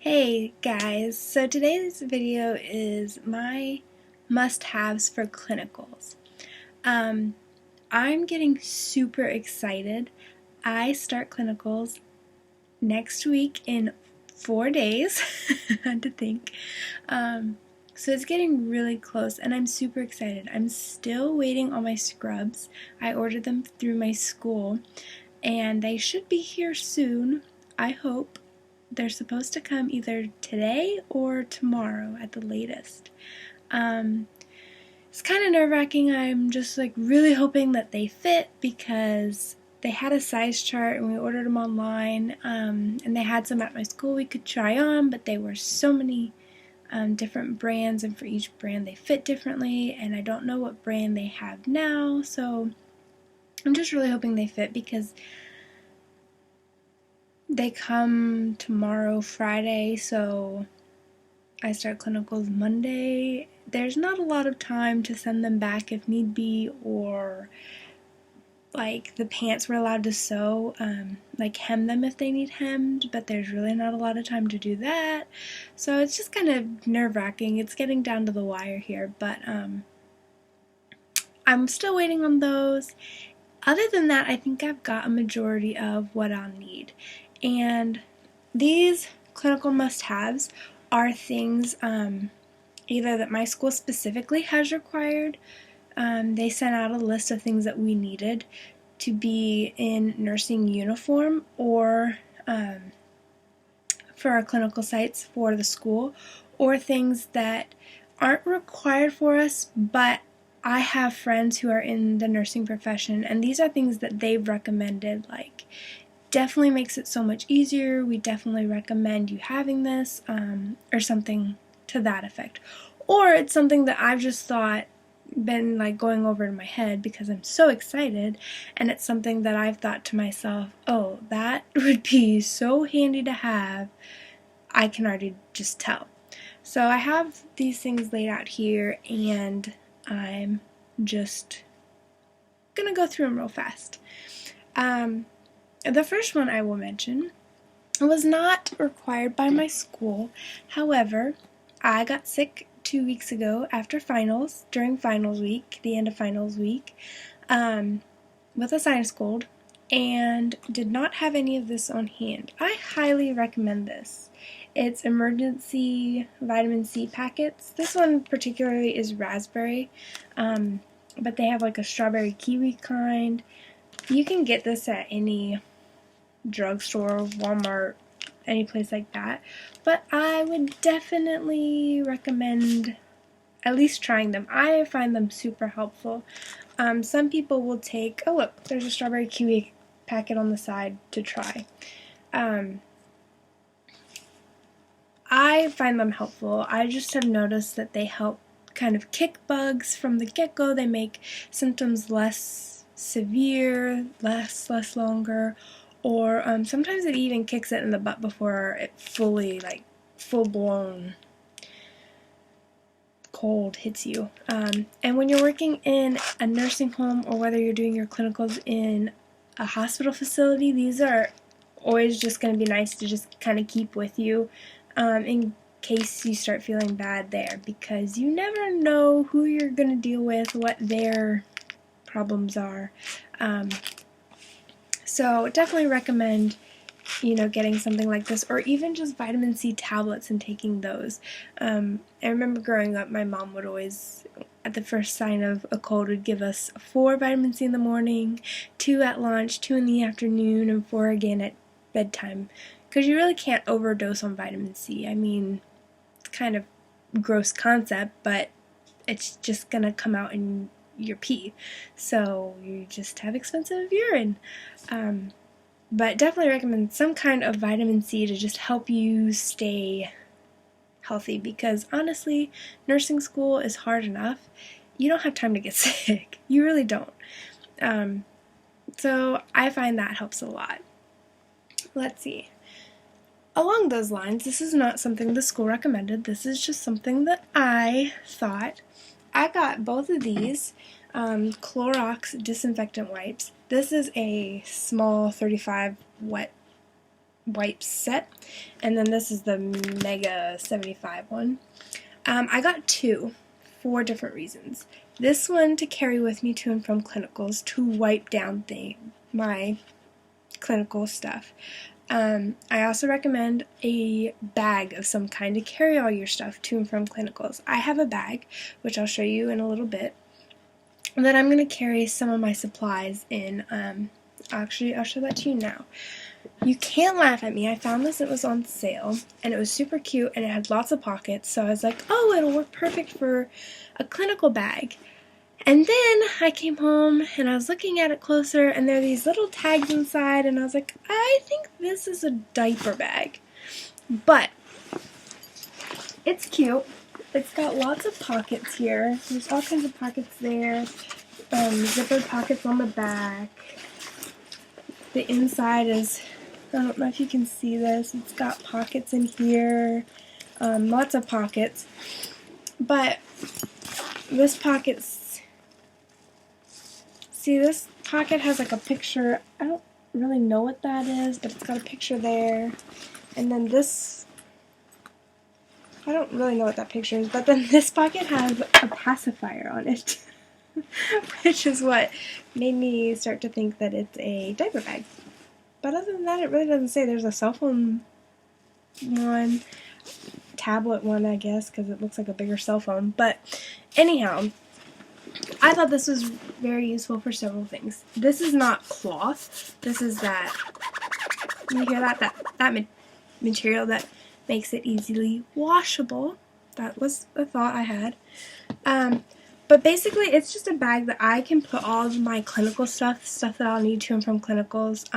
Hey guys, so today's video is my must-haves for clinicals. Um, I'm getting super excited. I start clinicals next week in 4 days. Had to think. So it's getting really close and I'm super excited. I'm still waiting on my scrubs. I ordered them through my school and they should be here soon, I hope. They're supposed to come either today or tomorrow at the latest. It's kind of nerve-wracking. I'm just like really hoping that they fit because they had a size chart and we ordered them online, and they had some at my school we could try on, but they were so many different brands, and for each brand they fit differently, and I don't know what brand they have now, so I'm just really hoping they fit because they come tomorrow, Friday, so I start clinicals Monday. There's not a lot of time to send them back if need be, or like the pants we're allowed to sew, like hem them if they need hemmed, but there's really not a lot of time to do that. So it's just kind of nerve-wracking. It's getting down to the wire here, but I'm still waiting on those. Other than that, I think I've got a majority of what I'll need. And these clinical must-haves are things either that my school specifically has required. They sent out a list of things that we needed to be in nursing uniform, or for our clinical sites for the school, or things that aren't required for us, but I have friends who are in the nursing profession, and these are things that they've recommended, like definitely makes it so much easier, we definitely recommend you having this, or something to that effect. Or it's something that I've just been like going over in my head because I'm so excited, and it's something that I've thought to myself, oh, that would be so handy to have. I can already just tell. So I have these things laid out here, and I'm just gonna go through them real fast. The first one I will mention was not required by my school. However, I got sick 2 weeks ago after finals, during finals week, the end of finals week, with a sinus cold, and did not have any of this on hand. I highly recommend this. It's emergency vitamin C packets. This one particularly is raspberry, but they have like a strawberry kiwi kind. You can get this at any drugstore, Walmart, any place like that, but I would definitely recommend at least trying them. I find them super helpful. Some people will take, oh look, there's a strawberry kiwi packet on the side to try. I find them helpful. I just have noticed that they help kind of kick bugs from the get-go. They make symptoms less severe, less longer, or sometimes it even kicks it in the butt before it fully, like, full-blown cold hits you. And when you're working in a nursing home, or whether you're doing your clinicals in a hospital facility, these are always just going to be nice to just kind of keep with you in case you start feeling bad there, because you never know who you're going to deal with, what their problems are. So definitely recommend, getting something like this, or even just vitamin C tablets and taking those. I remember growing up, my mom would always, at the first sign of a cold, would give us 4 vitamin C in the morning, 2 at lunch, 2 in the afternoon, and 4 again at bedtime. Because you really can't overdose on vitamin C. I mean, it's kind of a gross concept, but it's just going to come out in your pee. So you just have expensive urine. But definitely recommend some kind of vitamin C to just help you stay healthy, because honestly, nursing school is hard enough. You don't have time to get sick. You really don't. So I find that helps a lot. Let's see. Along those lines, this is not something the school recommended. This is just something that I thought. I got both of these Clorox disinfectant wipes. This is a small 35 wet wipes set, and then this is the Mega 75 one. I got two for different reasons. This one to carry with me to and from clinicals to wipe down my clinical stuff. I also recommend a bag of some kind to carry all your stuff to and from clinicals. I have a bag, which I'll show you in a little bit. And then I'm going to carry some of my supplies in. Actually, I'll show that to you now. You can't laugh at me. I found this, it was on sale, and it was super cute, and it had lots of pockets, so I was like, oh, it'll work perfect for a clinical bag. And then I came home, and I was looking at it closer, and there are these little tags inside, and I was like, I think this is a diaper bag. But it's cute. It's got lots of pockets here. There's all kinds of pockets there. Zippered pockets on the back. The inside is, I don't know if you can see this, it's got pockets in here, lots of pockets, but this pocket's, see this pocket has like a picture, I don't really know what that is, but it's got a picture there, and then this, I don't really know what that picture is, but then this pocket has a pacifier on it. Which is what made me start to think that it's a diaper bag. But other than that, it really doesn't say. There's a cell phone one, tablet one, I guess, because it looks like a bigger cell phone. But anyhow, I thought this was very useful for several things. This is not cloth. This is that, you hear that? That material that makes it easily washable. That was a thought I had. But basically, it's just a bag that I can put all of my clinical stuff that I'll need to and from clinicals,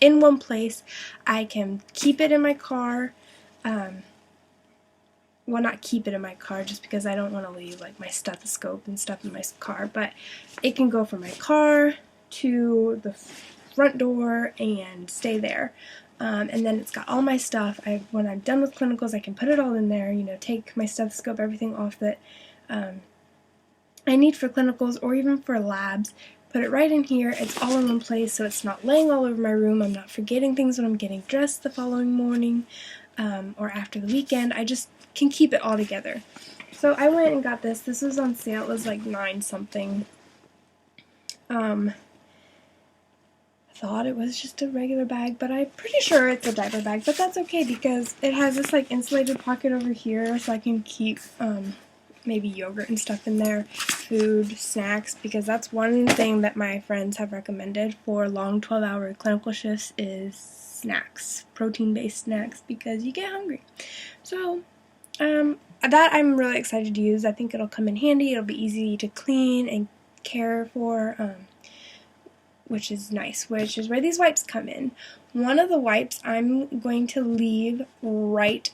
in one place. I can keep it in my car. Well, not keep it in my car, just because I don't want to leave like my stethoscope and stuff in my car. But it can go from my car to the front door and stay there. And then it's got all my stuff. When I'm done with clinicals, I can put it all in there. You know, take my stethoscope, everything off that I need for clinicals or even for labs. Put it right in here. It's all in one place, so it's not laying all over my room. I'm not forgetting things when I'm getting dressed the following morning or after the weekend. I just can keep it all together. So I went and got this. This was on sale. It was like $9 something. I thought it was just a regular bag, but I'm pretty sure it's a diaper bag. But that's okay because it has this like insulated pocket over here, so I can keep maybe yogurt and stuff in there, food, snacks, because that's one thing that my friends have recommended for long 12-hour clinical shifts is snacks, protein-based snacks, because you get hungry. So that I'm really excited to use. I think it'll come in handy. It'll be easy to clean and care for, which is nice, which is where these wipes come in. One of the wipes I'm going to leave right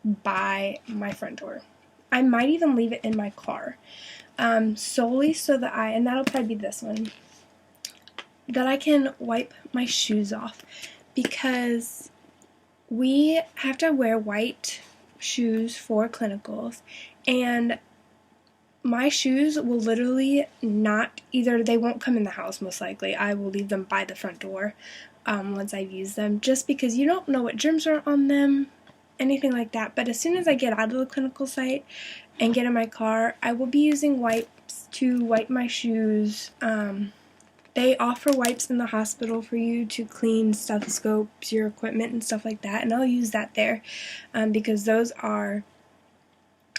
by my front door. I might even leave it in my car, solely so that and that'll probably be this one, that I can wipe my shoes off, because we have to wear white shoes for clinicals, and my shoes will literally not, either they won't come in the house most likely, I will leave them by the front door once I've used them, just because you don't know what germs are on them, anything like that. But as soon as I get out of the clinical site and get in my car, I will be using wipes to wipe my shoes. They offer wipes in the hospital for you to clean stethoscopes, your equipment, and stuff like that, and I'll use that there because those are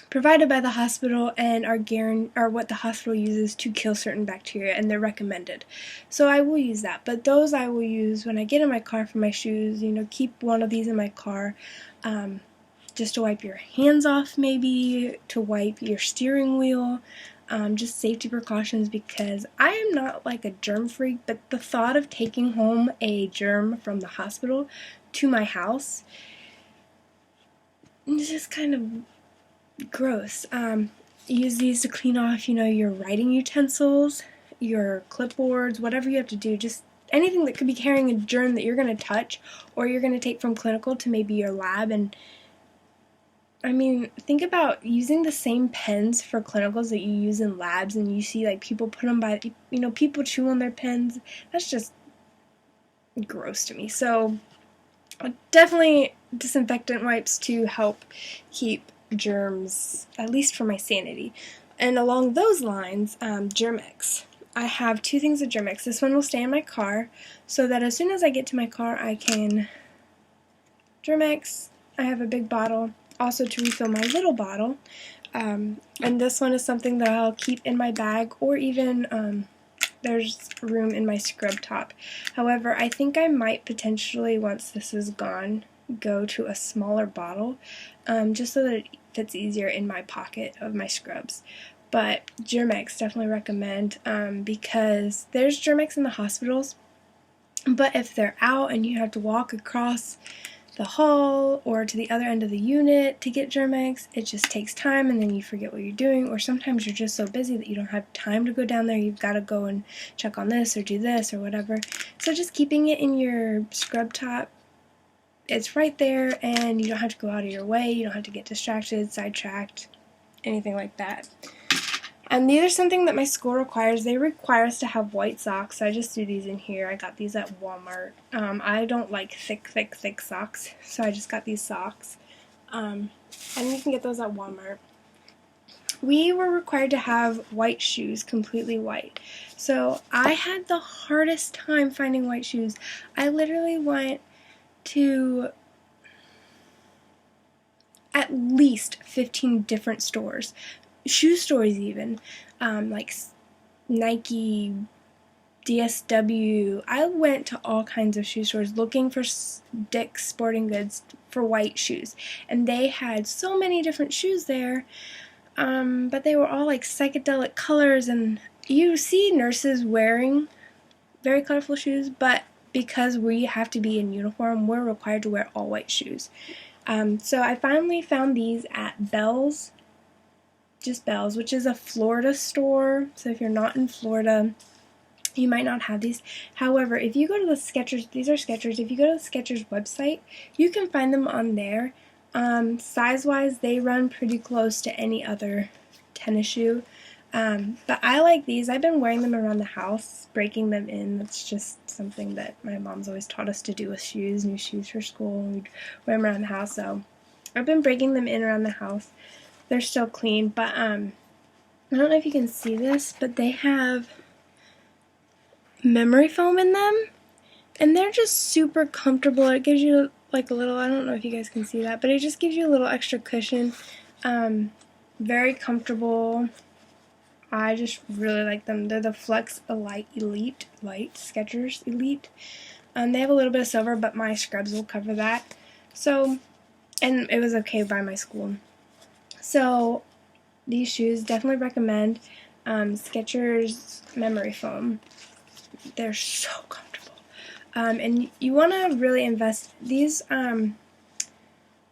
provided by the hospital and are what the hospital uses to kill certain bacteria, and they're recommended. So I will use that. But those I will use when I get in my car for my shoes. You know, keep one of these in my car just to wipe your hands off, maybe to wipe your steering wheel. Just safety precautions, because I am not like a germ freak, but the thought of taking home a germ from the hospital to my house is just kind of gross. Use these to clean off, you know, your writing utensils, your clipboards, whatever you have to do, just anything that could be carrying a germ that you're going to touch or you're going to take from clinical to maybe your lab. And I mean, think about using the same pens for clinicals that you use in labs, and you see like people put them by, you know, people chew on their pens. That's just gross to me. So Definitely disinfectant wipes to help keep germs, at least for my sanity. And along those lines, Germ-X. I have 2 things of Germ-X. This one will stay in my car so that as soon as I get to my car, I can Germ-X. I have a big bottle, also to refill my little bottle. And this one is something that I'll keep in my bag, or even there's room in my scrub top. However, I think I might potentially, once this is gone, go to a smaller bottle, just so that it fits easier in my pocket of my scrubs. But Germ-X, definitely recommend, because there's Germ-X in the hospitals, but if they're out and you have to walk across the hall or to the other end of the unit to get Germ-X, it just takes time, and then you forget what you're doing, or sometimes you're just so busy that you don't have time to go down there. You've got to go and check on this or do this or whatever. So just keeping it in your scrub top, it's right there, and you don't have to go out of your way. You don't have to get distracted, sidetracked, anything like that. And these are something that my school requires. They require us to have white socks. So I just threw these in here. I got these at Walmart. I don't like thick socks, so I just got these socks. And you can get those at Walmart. We were required to have white shoes, completely white. So I had the hardest time finding white shoes. I literally went to at least 15 different stores. Shoe stores even, like Nike, DSW. I went to all kinds of shoe stores looking for Dick's Sporting Goods for white shoes, and they had so many different shoes there, but they were all like psychedelic colors, and you see nurses wearing very colorful shoes, but because we have to be in uniform, we're required to wear all white shoes. So I finally found these at Bell's, just Bell's, which is a Florida store. So if you're not in Florida, you might not have these. However, if you go to the Skechers, these are Skechers, if you go to the Skechers website, you can find them on there. Size-wise, they run pretty close to any other tennis shoe. But I like these. I've been wearing them around the house, breaking them in. That's just something that my mom's always taught us to do with shoes, new shoes for school. We'd wear them around the house, so I've been breaking them in around the house. They're still clean, but I don't know if you can see this, but they have memory foam in them, and they're just super comfortable. It gives you like a little, I don't know if you guys can see that, but it just gives you a little extra cushion. Very comfortable. I just really like them. They're the Flex Elite Light Skechers Elite. They have a little bit of silver, but my scrubs will cover that. So, and it was okay by my school. So, these shoes, definitely recommend. Skechers Memory Foam. They're so comfortable. And you want to really invest. These were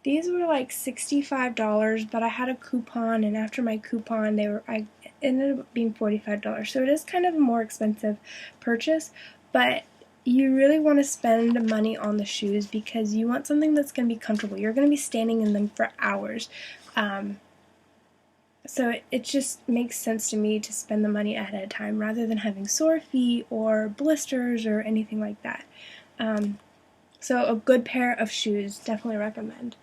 like $65, but I had a coupon, and after my coupon, I ended up being $45. So it is kind of a more expensive purchase, but you really want to spend money on the shoes because you want something that's going to be comfortable. You're going to be standing in them for hours. So it just makes sense to me to spend the money ahead of time rather than having sore feet or blisters or anything like that. So a good pair of shoes, definitely recommend.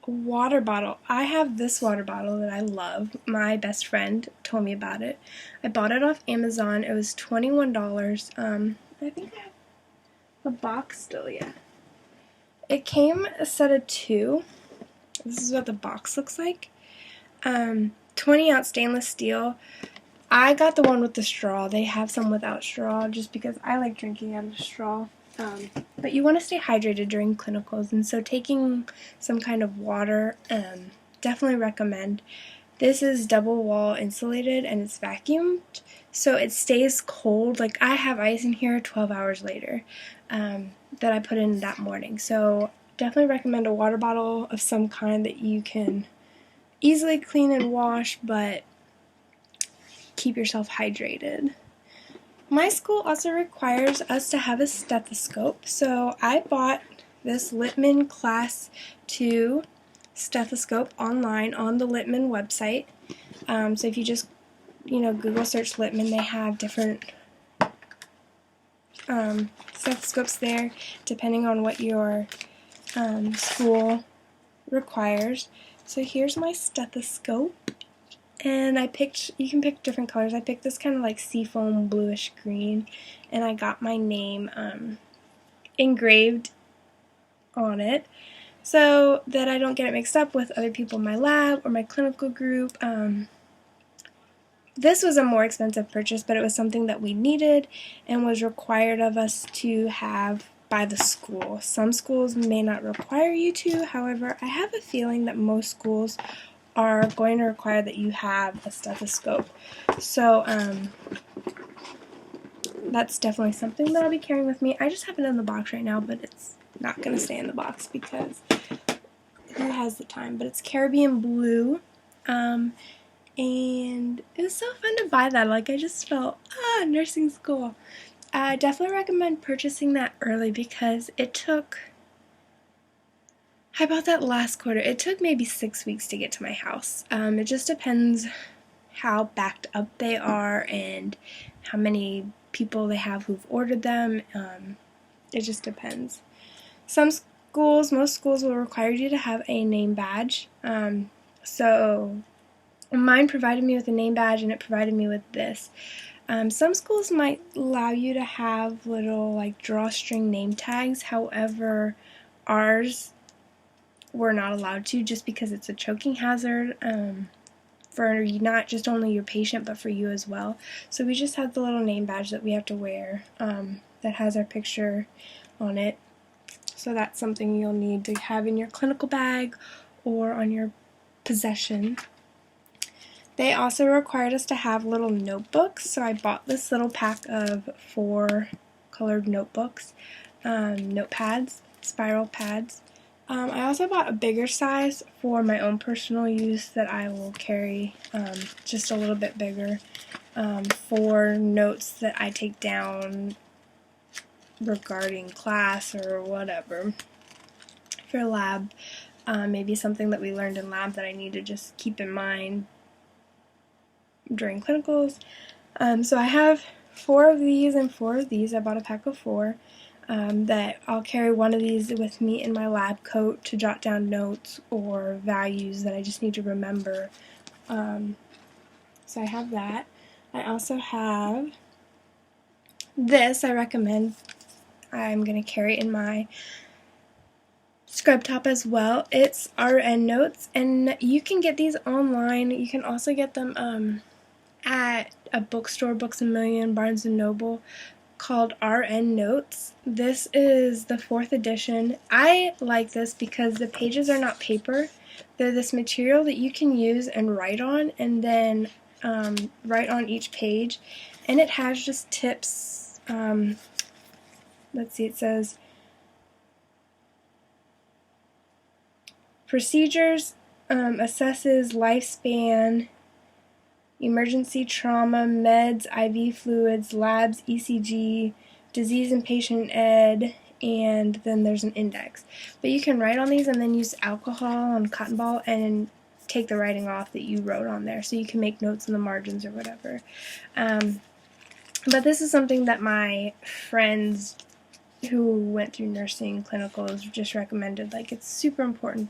Water bottle. I have this water bottle that I love. My best friend told me about it. I bought it off Amazon. It was $21. I think I have the box still, yeah. It came a set of 2. This is what the box looks like. 20-ounce stainless steel. I got the one with the straw. They have some without straw just because I like drinking out of straw. But you want to stay hydrated during clinicals, and so taking some kind of water, definitely recommend. This is double wall insulated and it's vacuumed, so it stays cold. Like I have ice in here 12 hours later that I put in that morning. So definitely recommend a water bottle of some kind that you can easily clean and wash, but keep yourself hydrated. My school also requires us to have a stethoscope, so I bought this Littman Class 2 stethoscope online on the Littman website. So if you just, Google search Littman, they have different stethoscopes there depending on what your school requires. So here's my stethoscope, and you can pick different colors. I picked this kind of like seafoam bluish green, and I got my name engraved on it so that I don't get it mixed up with other people in my lab or my clinical group. This was a more expensive purchase, but it was something that we needed and was required of us to have by the school. Some schools may not require you to, however, I have a feeling that most schools are going to require that you have a stethoscope. So that's definitely something that I'll be carrying with me. I just have it in the box right now, but it's not going to stay in the box because who has the time? But it's Caribbean blue. And it was so fun to buy that. Like, I just felt, nursing school. I definitely recommend purchasing that early because I bought that last quarter. It took maybe 6 weeks to get to my house. It just depends how backed up they are and how many people they have who've ordered them. It just depends. Most schools will require you to have a name badge. So mine provided me with a name badge, and it provided me with this. Some schools might allow you to have little like drawstring name tags. However, ours were not allowed to just because it's a choking hazard for not just only your patient but for you as well. So we just have the little name badge that we have to wear that has our picture on it. So that's something you'll need to have in your clinical bag or on your possession. They also required us to have little notebooks, so I bought this little pack of 4 colored notebooks, notepads, spiral pads. I also bought a bigger size for my own personal use that I will carry just a little bit bigger for notes that I take down regarding class or whatever. For lab, maybe something that we learned in lab that I need to just keep in mind during clinicals. So I have 4 of these and 4 of these. I bought a pack of 4 that I'll carry one of these with me in my lab coat to jot down notes or values that I just need to remember. So I have that. I also have this I recommend. I'm going to carry in my scrub top as well. It's RN notes, and you can get these online. You can also get them at a bookstore, Books A Million, Barnes & Noble, called RN Notes. This is the 4th edition. I like this because the pages are not paper. They're this material that you can use and write on, and then write on each page. And it has just tips. Let's see, it says procedures, assesses lifespan, emergency trauma, meds, IV fluids, labs, ECG, disease and patient ed, and then there's an index. But you can write on these and then use alcohol and cotton ball and take the writing off that you wrote on there, so you can make notes in the margins or whatever. But this is something that my friends who went through nursing clinicals just recommended. Like, it's super important.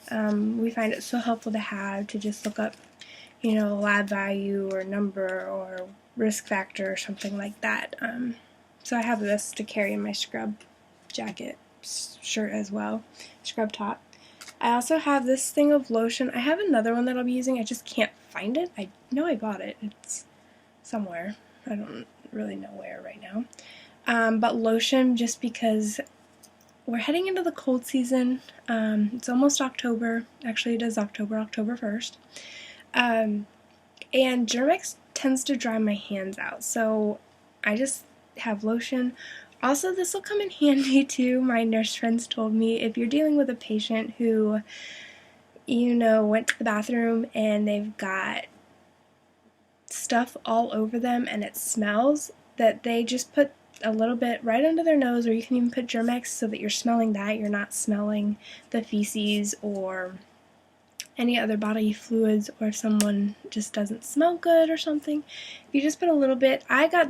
We find it so helpful to have to just look up lab value or number or risk factor or something like that. So I have this to carry in my scrub jacket shirt as well, scrub top. I also have this thing of lotion. I have another one that I'll be using. I just can't find it. I know I bought it. It's somewhere. I don't really know where right now. But lotion, just because we're heading into the cold season. It's almost October. Actually, it is October 1st. And Germ-X tends to dry my hands out, so I just have lotion. Also, this will come in handy too. My nurse friends told me if you're dealing with a patient who, went to the bathroom and they've got stuff all over them and it smells, that they just put a little bit right under their nose, or you can even put Germ-X so that you're smelling that. You're not smelling the feces or any other bodily fluids, or if someone just doesn't smell good or something. If you just put a little bit, I got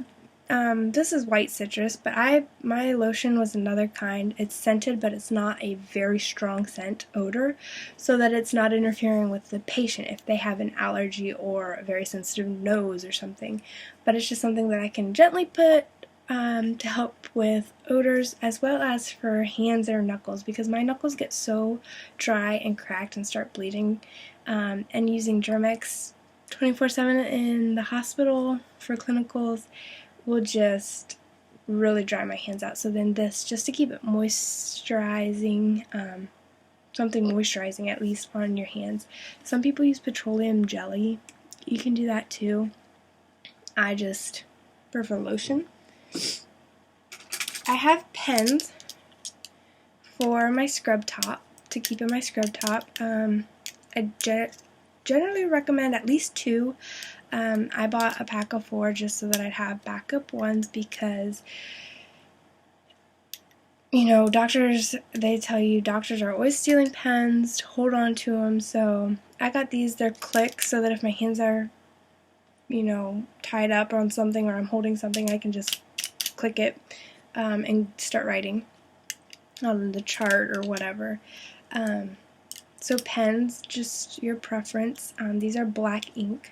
This is white citrus, but my lotion was another kind. It's scented, but it's not a very strong scent odor, so that it's not interfering with the patient if they have an allergy or a very sensitive nose or something. But it's just something that I can gently put to help with odors, as well as for hands or knuckles, because my knuckles get so dry and cracked and start bleeding. And using Germex 24/7 in the hospital for clinicals will just really dry my hands out. So then this, just to keep it moisturizing, something moisturizing at least on your hands. Some people use petroleum jelly. You can do that too. I just prefer lotion. I have pens for my scrub top, to keep in my scrub top. I generally recommend at least 2. I bought a pack of 4 just so that I'd have backup ones, because, you know, they tell you doctors are always stealing pens, to hold on to them. So I got these. They're click, so that if my hands are, you know, tied up on something or I'm holding something, I can just click it and start writing on the chart or whatever. So pens, just your preference. These are black ink.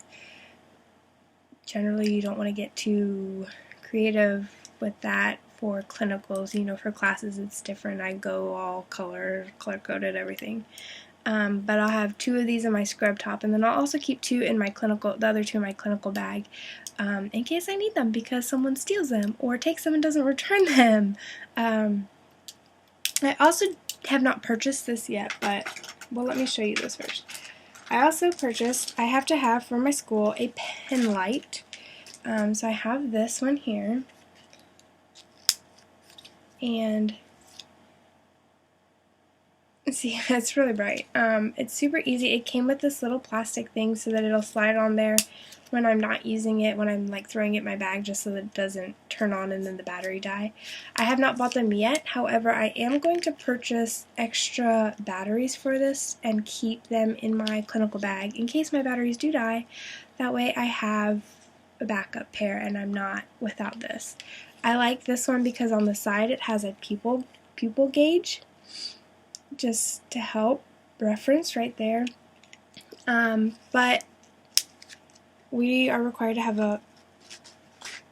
Generally, you don't want to get too creative with that for clinicals. You know, for classes it's different. I go all color-coded, everything. But I'll have 2 of these in my scrub top, and then I'll also keep the other 2 in my clinical bag, in case I need them because someone steals them or takes them and doesn't return them. I also have not purchased this yet, but, well, let me show you this first. I also purchased, I have to have for my school, a pen light. So I have this one here, and see, it's really bright. It's super easy. It came with this little plastic thing so that it'll slide on there when I'm not using it, when I'm like throwing it in my bag, just so that it doesn't turn on and then the battery die. I have not bought them yet. However, I am going to purchase extra batteries for this and keep them in my clinical bag in case my batteries do die. That way I have a backup pair and I'm not without this. I like this one because on the side it has a pupil gauge, just to help reference right there. But we are required to have a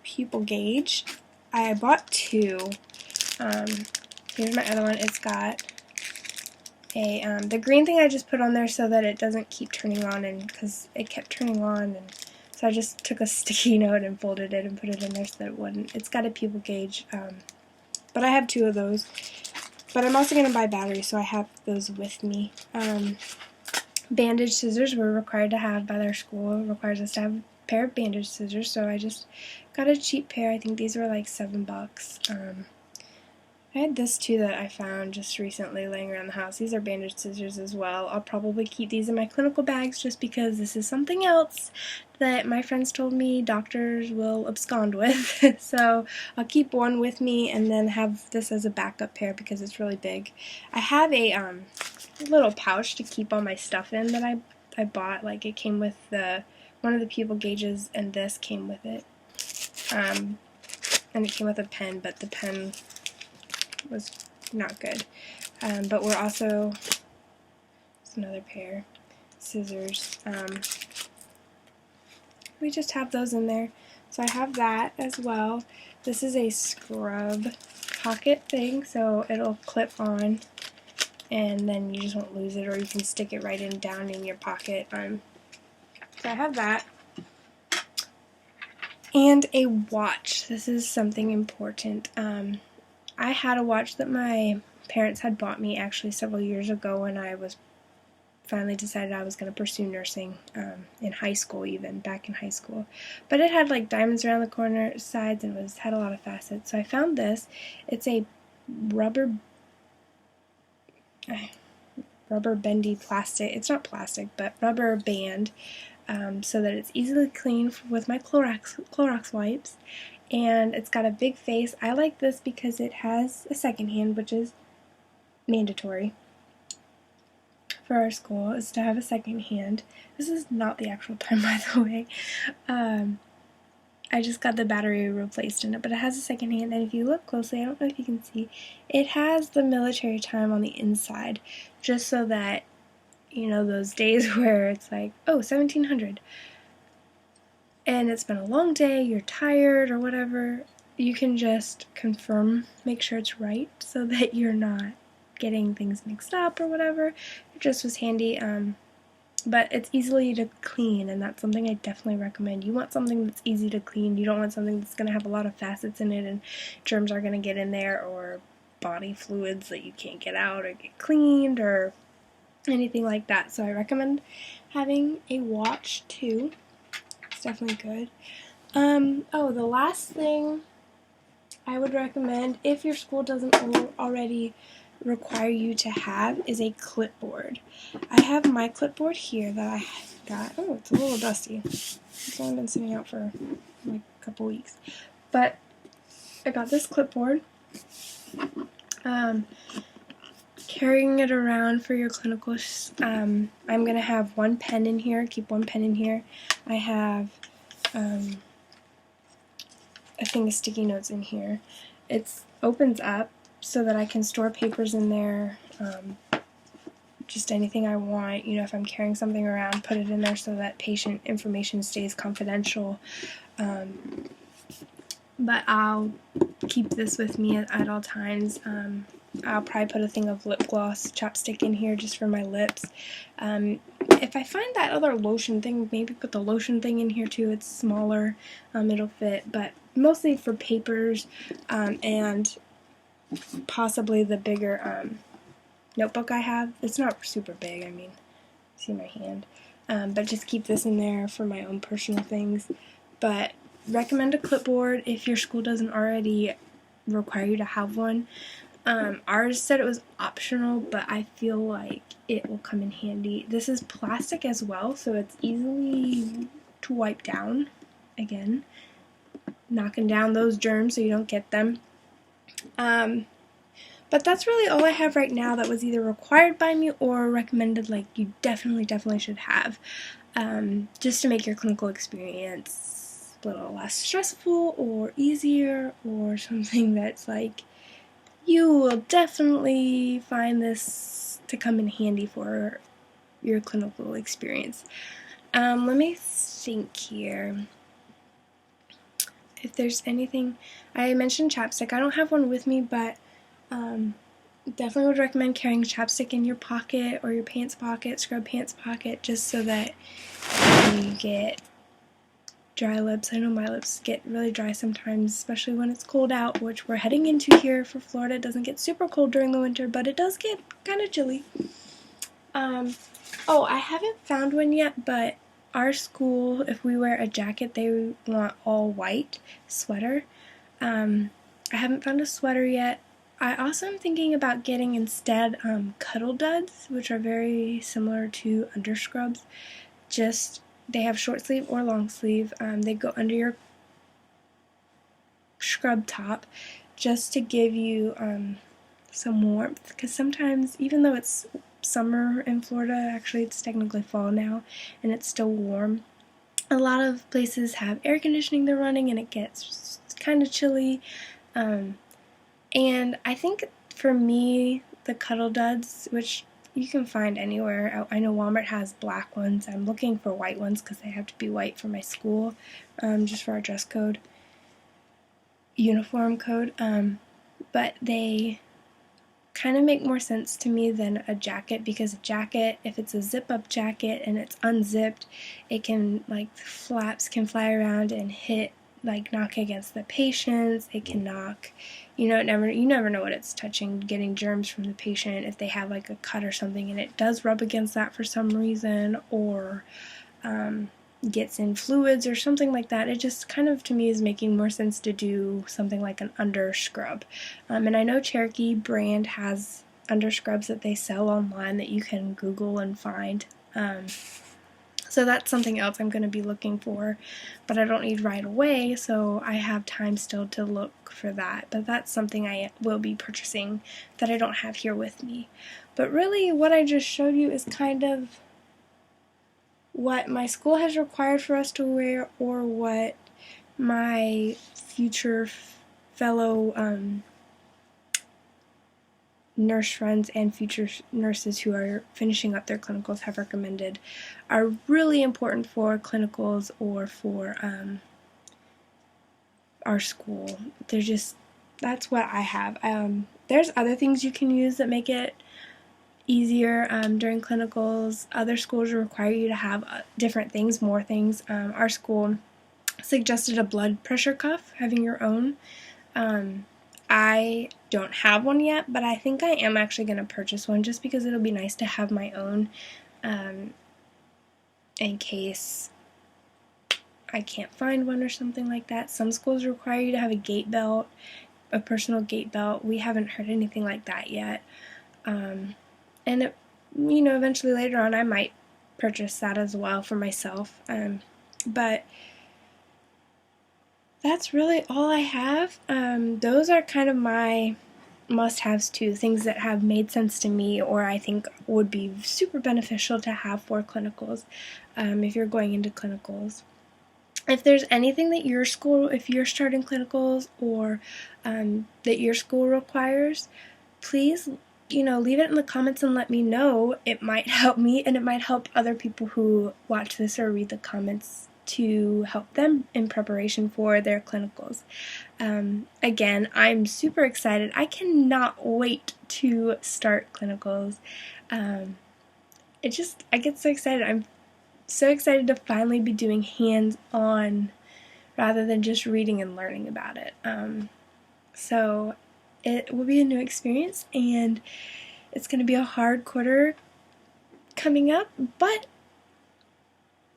pupil gauge. I bought 2. Here's my other one. It's got a the green thing I just put on there so that it doesn't keep turning on, and because it kept turning on, and so I just took a sticky note and folded it and put it in there so that it wouldn't. It's got a pupil gauge, but I have 2 of those. But I'm also going to buy batteries, so I have those with me. Bandage scissors we're required to have by their school. It requires us to have a pair of bandage scissors, so I just got a cheap pair. I think these were like $7. I had this too that I found just recently laying around the house. These are bandage scissors as well. I'll probably keep these in my clinical bags just because this is something else that my friends told me doctors will abscond with. So I'll keep one with me and then have this as a backup pair because it's really big. I have a little pouch to keep all my stuff in that I bought. Like, it came with one of the pupil gauges, and this came with it. And it came with a pen, but the pen was not good. But we're also, it's another pair, scissors. We just have those in there. So I have that as well. This is a scrub pocket thing, so it'll clip on and then you just won't lose it, or you can stick it right down in your pocket. So I have that. And a watch. This is something important. I had a watch that my parents had bought me actually several years ago when I was finally decided I was going to pursue nursing, in high school, even back in high school. But it had like diamonds around the sides and had a lot of facets. So I found this. It's a rubber bendy plastic. It's not plastic, but rubber band, so that it's easily cleaned with my Clorox wipes. And it's got a big face. I like this because it has a second hand, which is mandatory for our school, is to have a second hand. This is not the actual time, by the way. I just got the battery replaced in it, but it has a second hand, and if you look closely, I don't know if you can see, it has the military time on the inside, just so that, you know, those days where it's like, oh, 1700, and it's been a long day, you're tired or whatever, you can just confirm, make sure it's right, so that you're not getting things mixed up or whatever. It just was handy. But it's easily to clean, and that's something I definitely recommend. You want something that's easy to clean. You don't want something that's going to have a lot of facets in it and germs are going to get in there, or body fluids that you can't get out or get cleaned or anything like that. So I recommend having a watch too. It's definitely good. Oh, the last thing I would recommend, if your school doesn't already require you to have, is a clipboard. I have my clipboard here that I got. Oh, it's a little dusty. It's only been sitting out for like a couple weeks. But I got this clipboard. Carrying it around for your clinicals, I'm going to have one pen in here, keep one pen in here. I have a thing of sticky notes in here. It opens up so that I can store papers in there, just anything I want. You know, if I'm carrying something around, put it in there so that patient information stays confidential. But I'll keep this with me at all times. I'll probably put a thing of lip gloss, chapstick in here just for my lips. If I find that other lotion thing, maybe put the lotion thing in here too. It's smaller, it'll fit, but mostly for papers, and possibly the bigger notebook I have. It's not super big, I mean, see my hand, but just keep this in there for my own personal things. But recommend a clipboard if your school doesn't already require you to have one. Ours said it was optional, but I feel like it will come in handy. This is plastic as well, so it's easily to wipe down. Again, knocking down those germs so you don't get them. But that's really all I have right now that was either required by me or recommended, like you definitely should have, just to make your clinical experience a little less stressful or easier, or something that's like, you will definitely find this to come in handy for your clinical experience. Let me think here. If there's anything, I mentioned chapstick. I don't have one with me, but definitely would recommend carrying chapstick in your pocket or your pants pocket, scrub pants pocket, just so that you get dry lips. I know my lips get really dry sometimes, especially when it's cold out, which we're heading into here for Florida. It doesn't get super cold during the winter, but it does get kind of chilly. Oh, I haven't found one yet, but our school, if we wear a jacket, they want all white sweater. I haven't found a sweater yet. I also am thinking about getting instead cuddle duds, which are very similar to underscrubs. Just, they have short sleeve or long sleeve. They go under your scrub top just to give you some warmth, because sometimes, even though it's summer in Florida, actually it's technically fall now, and it's still warm, a lot of places have air conditioning they're running and it gets kind of chilly. And I think for me, the cuddle duds, which you can find anywhere, I know Walmart has black ones. I'm looking for white ones because they have to be white for my school, just for our dress code, uniform code, but they kind of make more sense to me than a jacket, because a jacket, if it's a zip-up jacket and it's unzipped, it can, like, flaps can fly around and hit, like, knock against the patients. It can knock, you never know what it's touching, getting germs from the patient if they have like a cut or something and it does rub against that for some reason, or gets in fluids or something like that. It just kind of, to me, is making more sense to do something like an under scrub. And I know Cherokee brand has under scrubs that they sell online that you can Google and find. So that's something else I'm going to be looking for, but I don't need right away, so I have time still to look for that. But that's something I will be purchasing that I don't have here with me. But really, what I just showed you is kind of what my school has required for us to wear, or what my future fellow nurse friends and future nurses who are finishing up their clinicals have recommended are really important for clinicals or for our school. That's what I have. There's other things you can use that make it easier during clinicals. Other schools require you to have different things, more things. Our school suggested a blood pressure cuff, having your own. I don't have one yet, but I think I am actually going to purchase one just because it'll be nice to have my own in case I can't find one or something like that. Some schools require you to have a gait belt, a personal gait belt. We haven't heard anything like that yet. And eventually later on I might purchase that as well for myself. But that's really all I have. Those are kind of my must-haves too, things that have made sense to me or I think would be super beneficial to have for clinicals if you're going into clinicals. If there's anything that your school, if you're starting clinicals or that your school requires, please leave it in the comments and let me know. It might help me and it might help other people who watch this or read the comments to help them in preparation for their clinicals. Again, I'm super excited. I cannot wait to start clinicals. I get so excited. I'm so excited to finally be doing hands-on rather than just reading and learning about it. So it will be a new experience and it's going to be a hard quarter coming up, but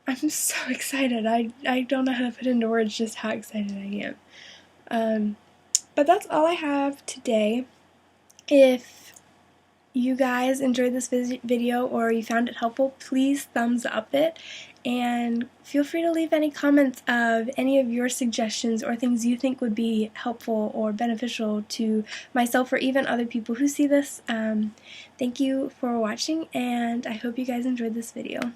I'm so excited. I don't know how to put into words just how excited I am. But that's all I have today. If you guys enjoyed this video or you found it helpful, please thumbs up it and feel free to leave any comments of any of your suggestions or things you think would be helpful or beneficial to myself or even other people who see this. Thank you for watching and I hope you guys enjoyed this video.